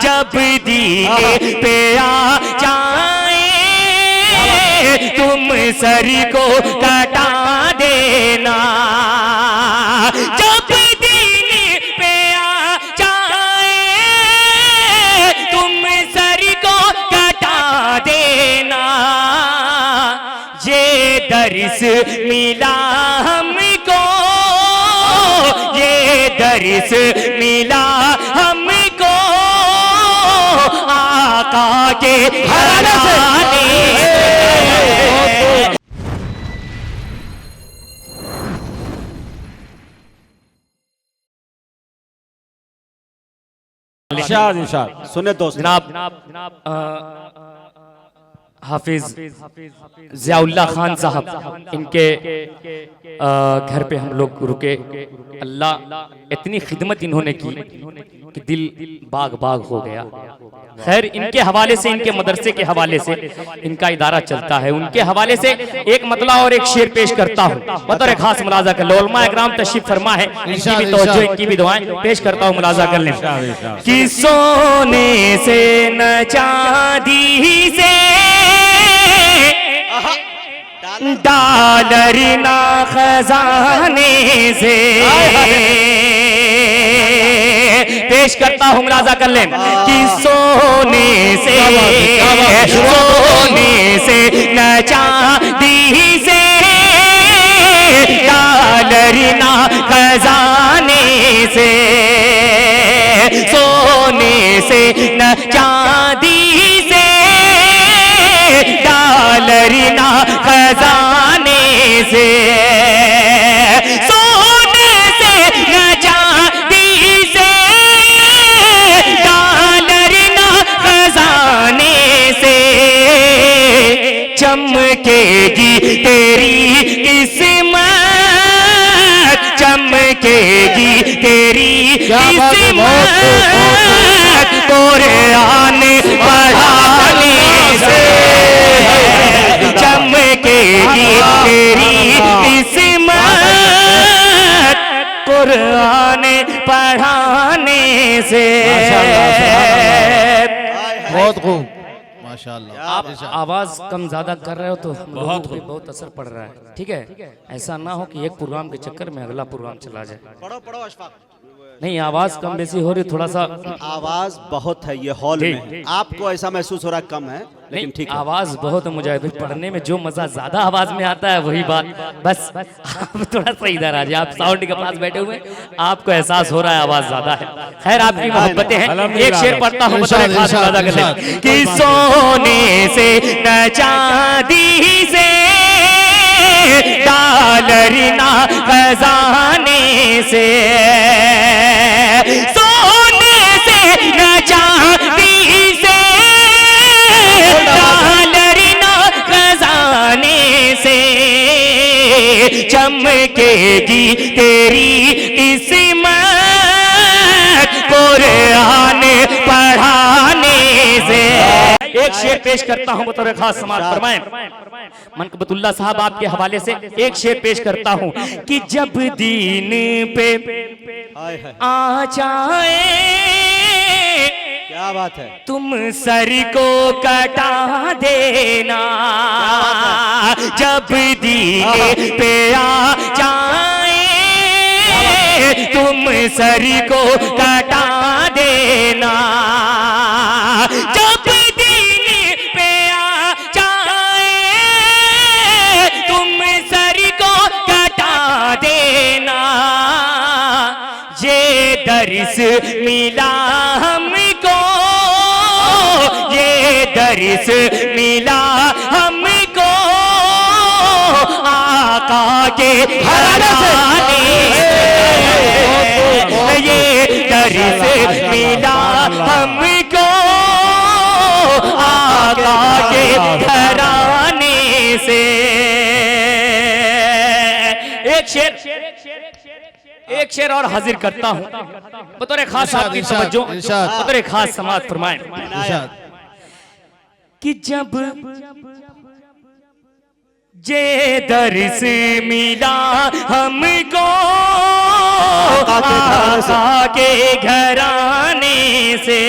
जब दीने पे आ जाए तुम सर को कटा देना। जब दीने पे आ जाए तुम सर को कटा देना। ये दर्स मिला हमको, ये दर्स मिला हमको आका के घराने से। इरशाद सुने दोस्त जनाब हाफिज ज़ियाउल्लाह खान साहब, इनके घर पे हम लोग रुके। अल्लाह इतनी खिदमत इन्होंने की कि दिल बाग बाग हो गया। खैर, इनके हवाले से, इनके मदरसे के हवाले से इनका इदारा चलता है, उनके हवाले से एक मतला और एक शेर पेश करता हूँ बतौर खास मुलाजा कर लो। उलमा इकराम तशरीफ फरमा है, इनकी भी तवज्जो, इनकी भी दुआएं पेश करता हूँ, मुलाजा कर लें। कि सोने से न चांदी से, डॉलर ना खजाने से, पेश करता हूँ, मुलाजा कर लें। कि सोने से, सोने से न चांदी से, डॉलर ना खजाने से, सोने से न चांदी से, डॉलर ना खजाने से, सोने से न चांदी से, डॉलर ना खजाने से, चमकेगी तेरी किस्मत, चमकेगी तेरी किस्मत, कुरान पढ़ाने से, चमकेगी तेरी किस्मत, कुरान पढ़ाने से। बहुत खूब, माशाअल्लाह। आप आवाज कम ज्यादा कर रहे हो तो बहुत असर पड़ रहा है, ठीक है? ऐसा ना हो कि एक प्रोग्राम के चक्कर में अगला प्रोग्राम चला जाए। पढ़ो अशफाक। नहीं, आवाज कम बेसी हो रही, थोड़ा सा आवाज बहुत है ये हॉल में, आपको ऐसा महसूस हो रहा कम है, लेकिन ठीक है। आवाज बहुत है, मुझे पढ़ने में जो मजा ज्यादा आवाज में आता है वही बात। बस आप थोड़ा सा इधर आ जाए, आप साउंड के पास बैठे हुए, आपको एहसास हो रहा है आवाज ज्यादा है। खैर, आपकी मोहब्बतें हैं। एक शेर पढ़ता हूँ, कि सोने से न चांदी से, डॉलर ना खजाने से, सोने से न चांदी से, डॉलर ना खजाने से, चमकेगी तेरी किस्मत, कुरान पढ़ाने से। एक शेर पेश करता हूँ बतौर खास समाज फरमाएं। मनकबतुल्लाह साहब आपके हवाले से एक शेर पेश करता हूँ कि जब दीन पे आ जाए, क्या बात है, तुम सर को कटा देना। जब दीन पे आ जाए तुम सर को कटा देना। जब दीन पे आ जाए तुम सर को कटा देना। ये दर्स मिला हमको, ये दर्स मिला हमको आका के घराने से। ये दर्स मिला हमको आका के घराने से। एक शेर और हाजिर करता हूँ बतौर खास आपकी समझो, बतौर खास समाज फरमाएं कि जब ये दर्स मिला हमको आका के घराने से।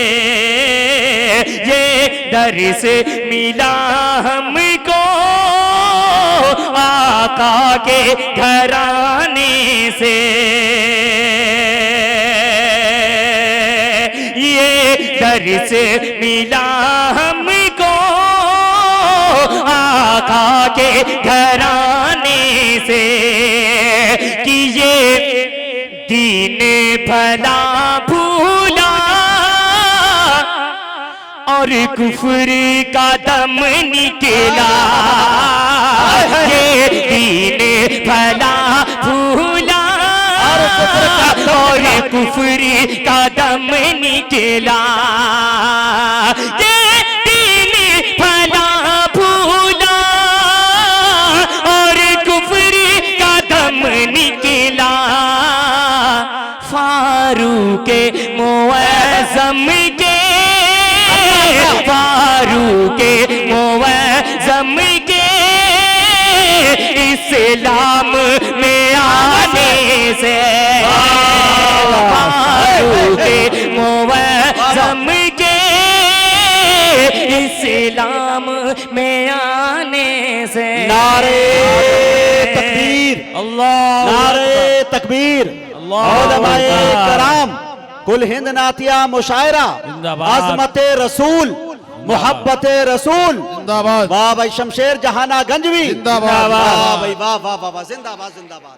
ये डर से मिला हमको आका के घराने से, ये डर से मिला हमको आका के घराने से कि ये दीन भला भूला और कुफ्र का दम निकला, ये दीन भला भूला और कुफ्र का दम निकला, ये दीन भला भूला और कुफ्र का दम निकला। फारूक मुअज़्ज़म के, फारूक मुअज़्ज़म के इस्लाम में आने से, फारूक मुअज़्ज़म के इस्लाम में आने से। नारे तकबीर, अल्लाह नारे तकबीर। उलमाए कराम, कुल हिंद नातिया मुशायरा, जिंदाबाद। अज़मत रसूल, मोहब्बत रसूल, जिंदाबाद। वाह भाई शमशेर जहाना गंजवी, जिंदाबाद। वाह भाई वाह वाह वाह, जिंदाबाद जिंदाबाद।